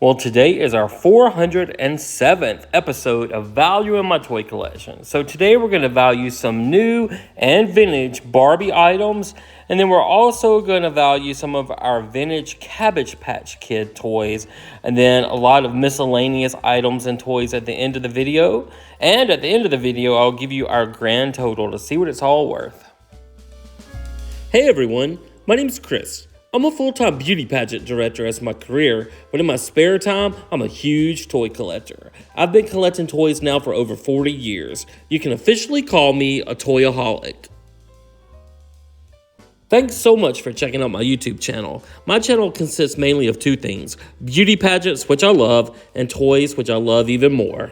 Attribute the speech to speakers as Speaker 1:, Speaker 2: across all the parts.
Speaker 1: Well, today is our 407th episode of Value in My Toy Collection. So today we're going to value some new and vintage Barbie items, and then we're also going to value some of our vintage Cabbage Patch Kid toys, and then a lot of miscellaneous items and toys at the end of the video. And at the end of the video, I'll give you our grand total to see what it's all worth. Hey everyone, my name's Chris. I'm a full-time beauty pageant director as my career, but in my spare time, I'm a huge toy collector. I've been collecting toys now for over 40 years. You can officially call me a toyaholic. Thanks so much for checking out my YouTube channel. My channel consists mainly of two things: beauty pageants, which I love, and toys, which I love even more.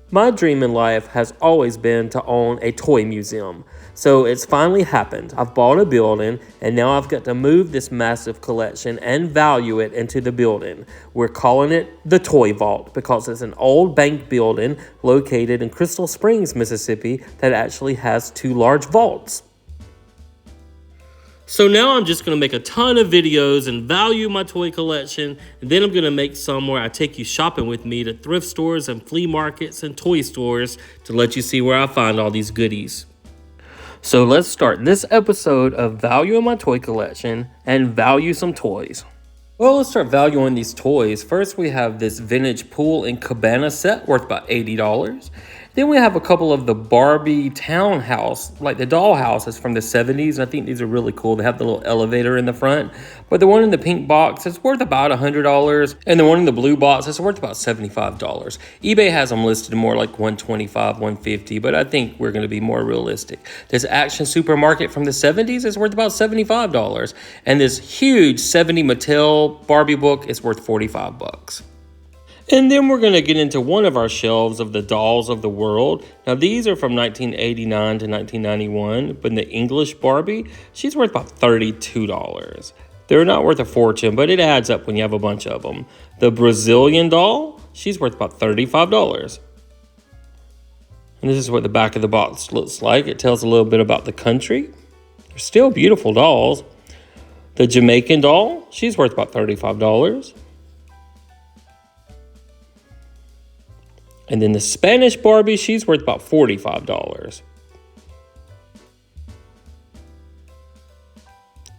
Speaker 1: My dream in life has always been to own a toy museum. So it's finally happened. I've bought a building, and now I've got to move this massive collection and value it into the building. We're calling it the Toy Vault because it's an old bank building located in Crystal Springs, Mississippi that actually has two large vaults. So now I'm just going to make a ton of videos and value my toy collection, and then I'm going to make some where I take you shopping with me to thrift stores and flea markets and toy stores to let you see where I find all these goodies. So let's start this episode of Value in My Toy Collection and value some toys. Well, let's start valuing these toys. First, we have this vintage pool and cabana set worth about $80. Then we have a couple of the Barbie townhouse, like the doll houses from the 70s. And I think these are really cool. They have the little elevator in the front. But the one in the pink box is worth about $100. And the one in the blue box is worth about $75. eBay has them listed more like $125, $150. But I think we're going to be more realistic. This Action Supermarket from the 70s is worth about $75. And this huge 70 Mattel Barbie book is worth $45. And then we're going to get into one of our shelves of the dolls of the world. Now, these are from 1989 to 1991, but in the English Barbie, she's worth about $32. They're not worth a fortune, but it adds up when you have a bunch of them. The Brazilian doll, she's worth about $35. And this is what the back of the box looks like. It tells a little bit about the country. They're still beautiful dolls. The Jamaican doll, she's worth about $35. And then the Spanish Barbie, she's worth about $45.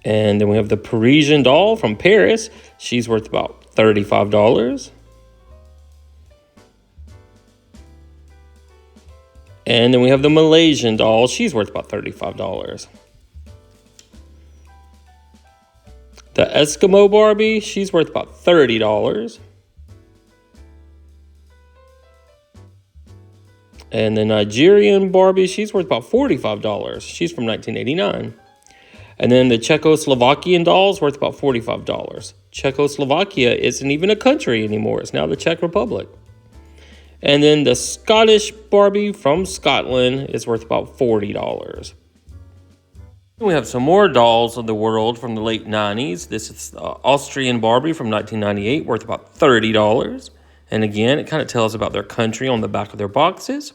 Speaker 1: And then we have the Parisian doll from Paris. She's worth about $35. And then we have the Malaysian doll. She's worth about $35. The Eskimo Barbie, she's worth about $30. And the Nigerian Barbie, she's worth about $45. She's from 1989. And then the Czechoslovakian doll is worth about $45. Czechoslovakia isn't even a country anymore. It's now the Czech Republic. And then the Scottish Barbie from Scotland is worth about $40. We have some more dolls of the world from the late 90s. This is the Austrian Barbie from 1998, worth about $30. And again, it kind of tells about their country on the back of their boxes.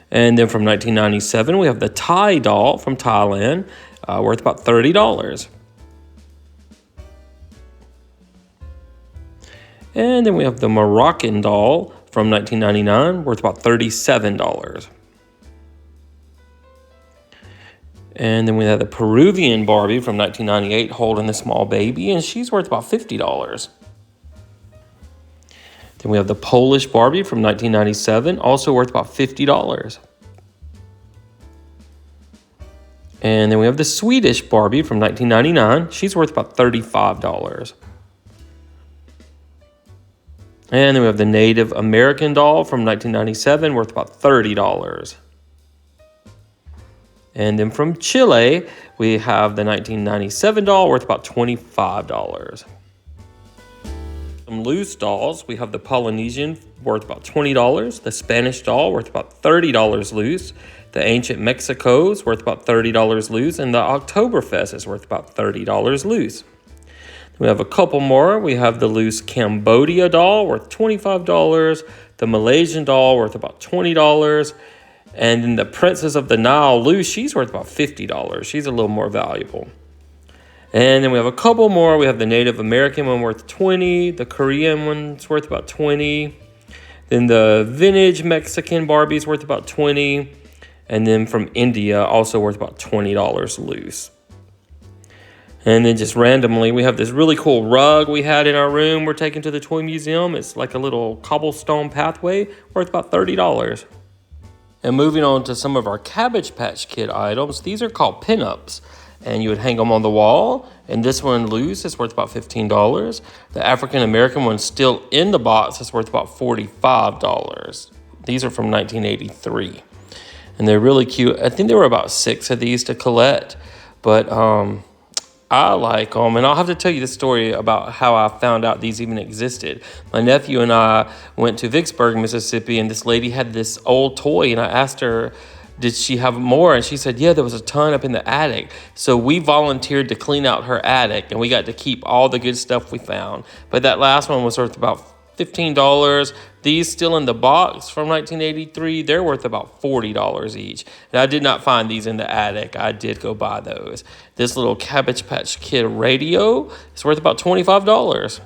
Speaker 1: And then from 1997, we have the Thai doll from Thailand, worth about $30. And then we have the Moroccan doll from 1999, worth about $37. And then we have the Peruvian Barbie from 1998 holding the small baby, and she's worth about $50. Then we have the Polish Barbie from 1997, also worth about $50. And then we have the Swedish Barbie from 1999. She's worth about $35. And then we have the Native American doll from 1997, worth about $30. And then from Chile, we have the 1997 doll, worth about $25. Some loose dolls, we have the Polynesian, worth about $20. The Spanish doll, worth about $30 loose. The Ancient Mexico's worth about $30 loose. And the Oktoberfest is worth about $30 loose. We have a couple more. We have the loose Cambodia doll, worth $25. The Malaysian doll, worth about $20. And then the Princess of the Nile loose, she's worth about $50. She's a little more valuable. And then we have a couple more. We have the Native American one worth 20. The Korean one's worth about 20. Then the vintage Mexican Barbie's worth about 20. And then from India, also worth about $20 loose. And then just randomly, we have this really cool rug we had in our room we're taking to the toy museum. It's like a little cobblestone pathway worth about $30. And moving on to some of our Cabbage Patch Kid items, these are called pinups. And you would hang them on the wall. And this one loose is worth about $15. The African American one still in the box is worth about $45. These are from 1983. And they're really cute. I think there were about 6 of these to collect. But I like them. And I'll have to tell you the story about how I found out these even existed. My nephew and I went to Vicksburg, Mississippi, and this lady had this old toy. And I asked her, did she have more? And she said, yeah, there was a ton up in the attic. So we volunteered to clean out her attic, and we got to keep all the good stuff we found. But that last one was worth about $15. These still in the box from 1983, they're worth about $40 each. And I did not find these in the attic. I did go buy those. This little Cabbage Patch Kid radio is worth about $25.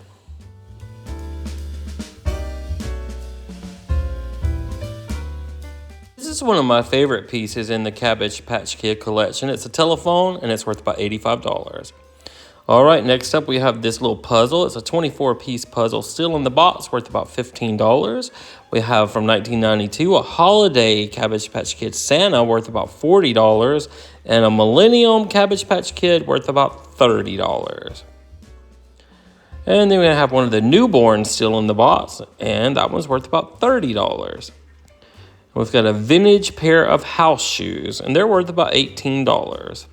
Speaker 1: This is one of my favorite pieces in the Cabbage Patch Kid collection. It's a telephone, and it's worth about $85. All right, next up we have this little puzzle. It's a 24-piece puzzle, still in the box, worth about $15. We have from 1992 a holiday Cabbage Patch Kid Santa worth about $40, and a Millennium Cabbage Patch Kid worth about $30. And then we have one of the newborns still in the box, and that one's worth about $30. We've got a vintage pair of house shoes, and they're worth about $18.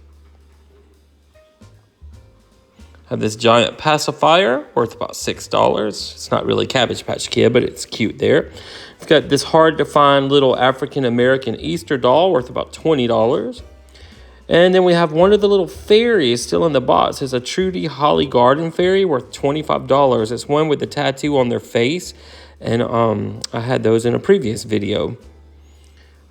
Speaker 1: Have this giant pacifier worth about $6. It's not really Cabbage Patch Kid, but it's cute there. We've got this hard to find little African American Easter doll worth about $20. And then we have one of the little fairies still in the box. It's a Trudy Holly Garden fairy worth $25. It's one with the tattoo on their face. And I had those in a previous video.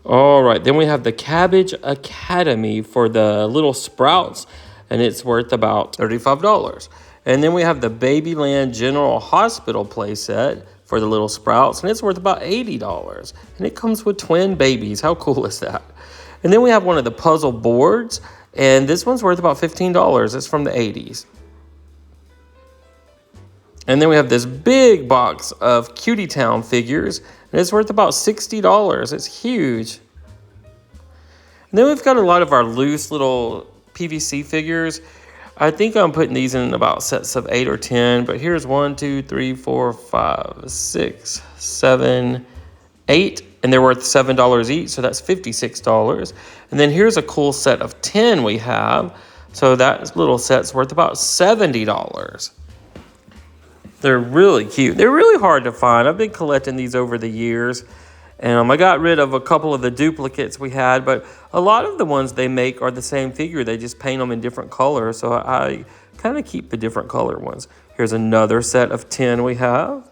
Speaker 1: All right, then we have the Cabbage Academy for the little sprouts, and it's worth about $35. And then we have the Babyland General Hospital playset for the little sprouts, and it's worth about $80. And it comes with twin babies. How cool is that? And then we have one of the puzzle boards, and this one's worth about $15. It's from the 80s. And then we have this big box of Cutie Town figures, and it's worth about $60. It's huge. And then we've got a lot of our loose little PVC figures. I think I'm putting these in about sets of 8 or 10, but here's 1, 2, 3, 4, 5, 6, 7, 8, and they're worth $7 each, so that's $56. And then here's a cool set of 10 we have. So that little set's worth about $70. They're really cute. They're really hard to find. I've been collecting these over the years. And I got rid of a couple of the duplicates we had, but a lot of the ones they make are the same figure. They just paint them in different colors, so I kind of keep the different color ones. Here's another set of 10 we have.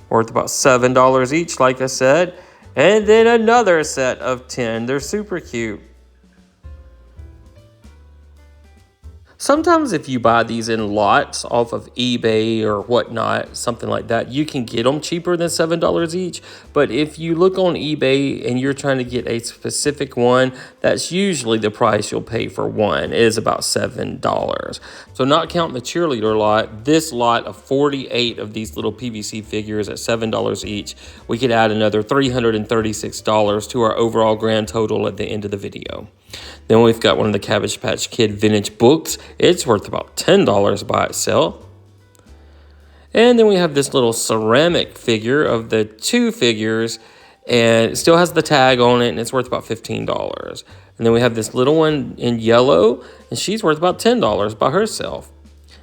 Speaker 1: Worth about $7 each, like I said. And then another set of 10. They're super cute. Sometimes if you buy these in lots off of eBay or whatnot, something like that, you can get them cheaper than $7 each. But if you look on eBay and you're trying to get a specific one, that's usually the price you'll pay for one, is about $7. So not counting the cheerleader lot, this lot of 48 of these little PVC figures at $7 each, we could add another $336 to our overall grand total at the end of the video. Then we've got one of the Cabbage Patch Kid vintage books. It's worth about $10 by itself. And then we have this little ceramic figure of the 2 figures, and it still has the tag on it, and it's worth about $15. And then we have this little one in yellow, and she's worth about $10 by herself.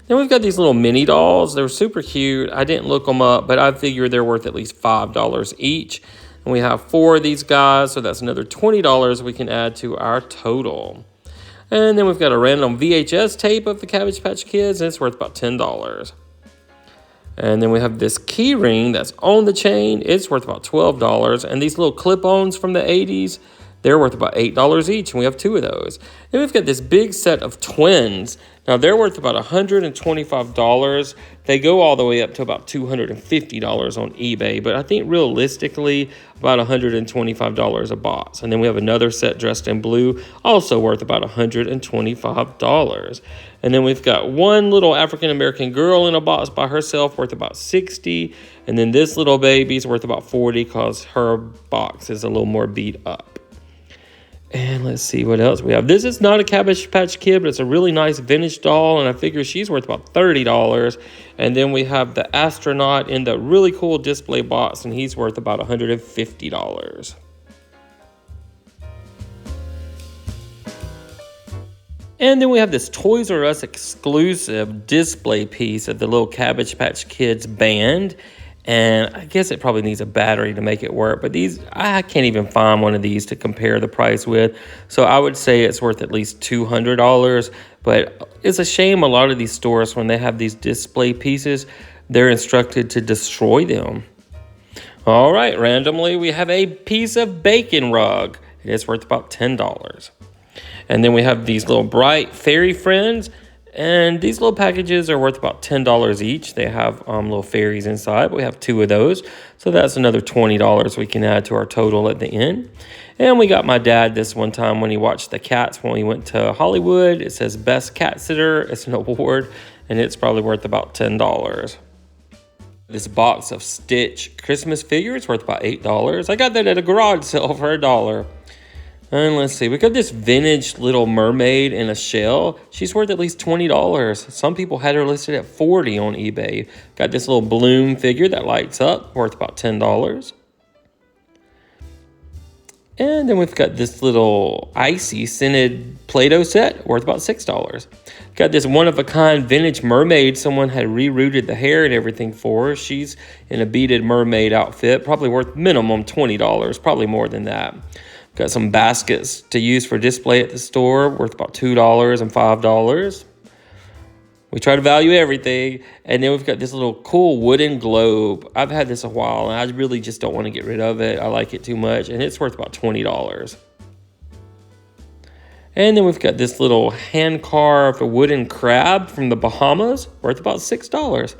Speaker 1: Then we've got these little mini dolls. They're super cute. I didn't look them up, but I figure they're worth at least $5 each. And we have 4 of these guys, so that's another $20 we can add to our total. And then we've got a random VHS tape of the Cabbage Patch Kids, and it's worth about $10. And then we have this key ring that's on the chain. It's worth about $12. And these little clip-ons from the 80s, They're worth about $8 each, and we have 2 of those. Then we've got this big set of twins. Now, they're worth about $125. They go all the way up to about $250 on eBay, but I think realistically, about $125 a box. And then we have another set dressed in blue, also worth about $125. And then we've got one little African-American girl in a box by herself, worth about $60. And then this little baby's worth about $40 because her box is a little more beat up. And let's see what else we have. This is not a Cabbage Patch Kid, but it's a really nice vintage doll, and I figure she's worth about $30. And then we have the astronaut in the really cool display box, and he's worth about $150. And then we have this Toys R Us exclusive display piece of the little Cabbage Patch Kids band. And I guess it probably needs a battery to make it work. But these, I can't even find one of these to compare the price with. So I would say it's worth at least $200. But it's a shame a lot of these stores, when they have these display pieces, they're instructed to destroy them. All right, randomly, we have a piece of bacon rug. It is worth about $10. And then we have these little bright fairy friends. And these little packages are worth about $10 each. They have little fairies inside. We have 2 of those. So that's another $20 we can add to our total at the end. And we got my dad this one time when he watched the cats when we went to Hollywood. It says Best Cat Sitter. It's an award, and it's probably worth about $10. This box of Stitch Christmas figures worth about $8. I got that at a garage sale for $1. And let's see, we got this vintage little mermaid in a shell. She's worth at least $20. Some people had her listed at $40 on eBay. Got this little balloon figure that lights up, worth about $10. And then we've got this little icy scented Play-Doh set, worth about $6. Got this one-of-a-kind vintage mermaid. Someone had rerouted the hair and everything for her. She's in a beaded mermaid outfit, probably worth minimum $20, probably more than that. Got some baskets to use for display at the store, worth about $2 and $5. We try to value everything. And then we've got this little cool wooden globe. I've had this a while, and I really just don't want to get rid of it. I like it too much, and it's worth about $20. And then we've got this little hand-carved wooden crab from the Bahamas, worth about $6.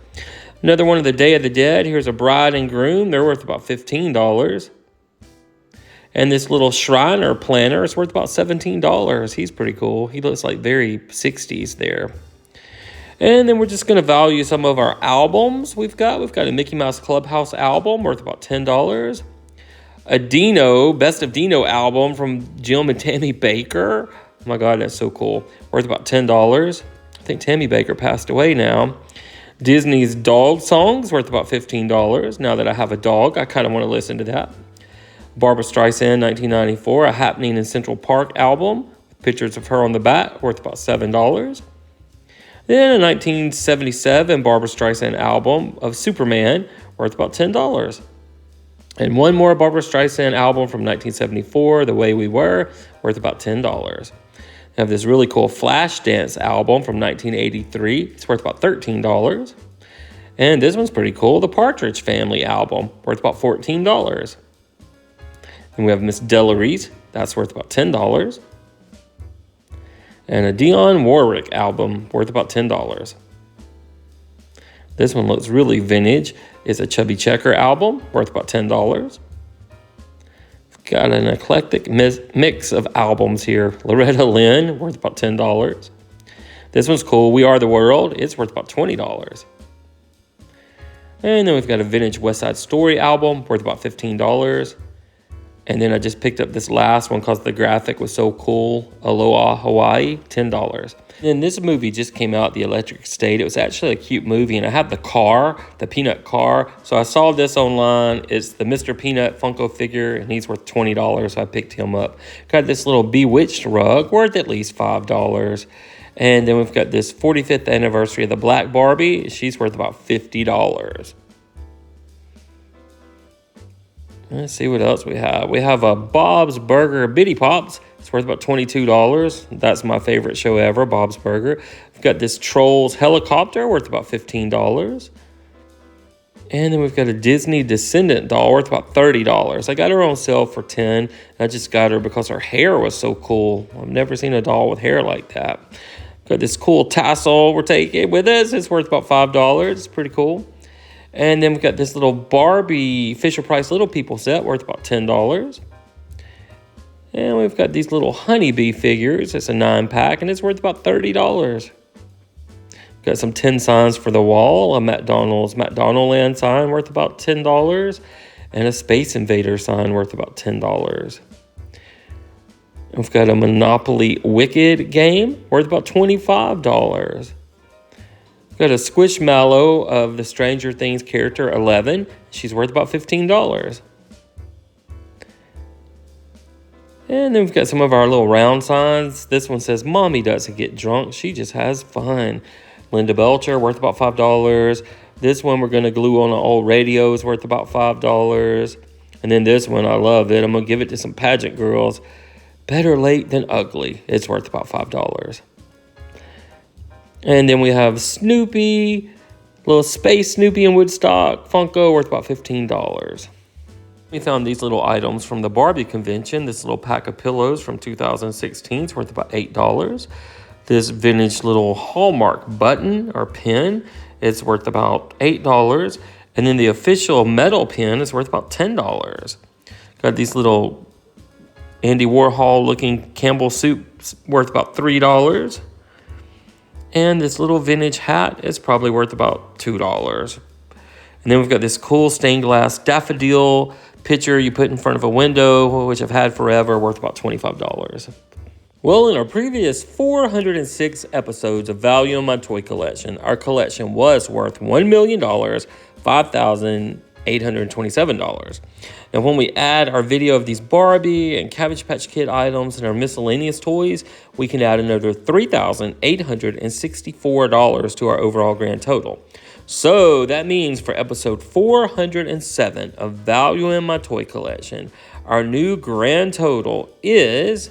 Speaker 1: Another one of the Day of the Dead. Here's a bride and groom. They're worth about $15. And this little Shriner planner is worth about $17. He's pretty cool. He looks like very 60s there. And then we're just going to value some of our albums we've got. We've got a Mickey Mouse Clubhouse album worth about $10. A Dino, Best of Dino album from Jim and Tammy Baker. Oh my God, that's so cool. Worth about $10. I think Tammy Baker passed away now. Disney's Dog Songs worth about $15. Now that I have a dog, I kind of want to listen to that. Barbra Streisand, 1994, A Happening in Central Park album. Pictures of her on the back, worth about $7. Then a 1977 Barbra Streisand album of Superman, worth about $10. And one more Barbra Streisand album from 1974, The Way We Were, worth about $10. I have this really cool Flashdance album from 1983. It's worth about $13. And this one's pretty cool, The Partridge Family album, worth about $14. And we have Miss Delorise, that's worth about $10. And a Dionne Warwick album, worth about $10. This one looks really vintage. It's a Chubby Checker album, worth about $10. Got an eclectic mix of albums here. Loretta Lynn, worth about $10. This one's cool, We Are the World. It's worth about $20. And then we've got a vintage West Side Story album, worth about $15. And then I just picked up this last one because the graphic was so cool. Aloha Hawaii, $10. And this movie just came out, The Electric State. It was actually a cute movie, and I have the car, the Peanut car. So I saw this online. It's the Mr. Peanut Funko figure, and he's worth $20, so I picked him up. Got this little Bewitched rug, worth at least $5. And then we've got this 45th anniversary of the Black Barbie. She's worth about $50. Let's see what else we have. We have a Bob's Burger Bitty Pops. It's worth about $22. That's my favorite show ever, Bob's Burger. We've got this Trolls helicopter worth about $15. And then we've got a Disney Descendant doll worth about $30. I got her on sale for $10. I just got her because her hair was so cool. I've never seen a doll with hair like that. Got this cool tassel we're taking with us. It's worth about $5. It's pretty cool. And then we've got this little Barbie Fisher-Price Little People set worth about $10. And we've got these little honeybee figures. It's a 9-pack, and it's worth about $30. Got some 10 signs for the wall, a McDonaldland sign worth about $10, and a Space Invader sign worth about $10. We've got a Monopoly Wicked game worth about $25. We've got a Squishmallow of the Stranger Things character 11. She's worth about $15. And then we've got some of our little round signs. This one says, "Mommy doesn't get drunk, she just has fun." Linda Belcher, worth about $5. This one we're going to glue on an old radio, is worth about $5. And then this one, I love it. I'm going to give it to some pageant girls. Better late than ugly. It's worth about $5. And then we have Snoopy, little space Snoopy in Woodstock, Funko, worth about $15. We found these little items from the Barbie convention. This little pack of pillows from 2016 is worth about $8. This vintage little Hallmark button or pin is worth about $8. And then the official metal pin is worth about $10. Got these little Andy Warhol looking Campbell soups worth about $3. And this little vintage hat is probably worth about $2. And then we've got this cool stained glass daffodil picture you put in front of a window, which I've had forever, worth about $25. Well, in our previous 406 episodes of Value in My Toy Collection, our collection was worth $1 million, $5,827. Now, when we add our video of these Barbie and Cabbage Patch Kid items and our miscellaneous toys, we can add another $3,864 to our overall grand total. So that means for episode 407 of Value in My Toy Collection, our new grand total is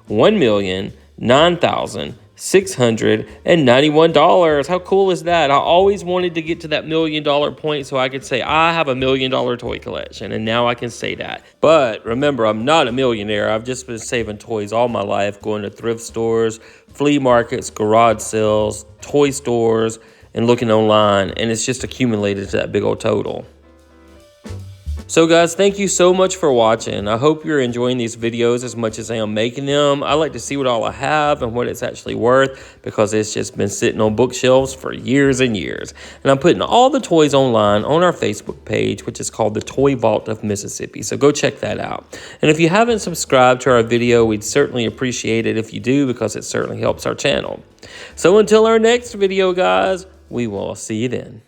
Speaker 1: $1,009,691. How cool is that? I always wanted to get to that $1 million point so I could say I have a $1 million toy collection, and now I can say that. But remember, I'm not a millionaire. I've just been saving toys all my life, going to thrift stores, flea markets, garage sales, toy stores, and looking online, and it's just accumulated to that big old total. So guys, thank you so much for watching. I hope you're enjoying these videos as much as I am making them. I like to see what all I have and what it's actually worth, because it's just been sitting on bookshelves for years and years. And I'm putting all the toys online on our Facebook page, which is called the Toy Vault of Mississippi. So go check that out. And if you haven't subscribed to our video, we'd certainly appreciate it if you do, because it certainly helps our channel. So until our next video, guys, we will see you then.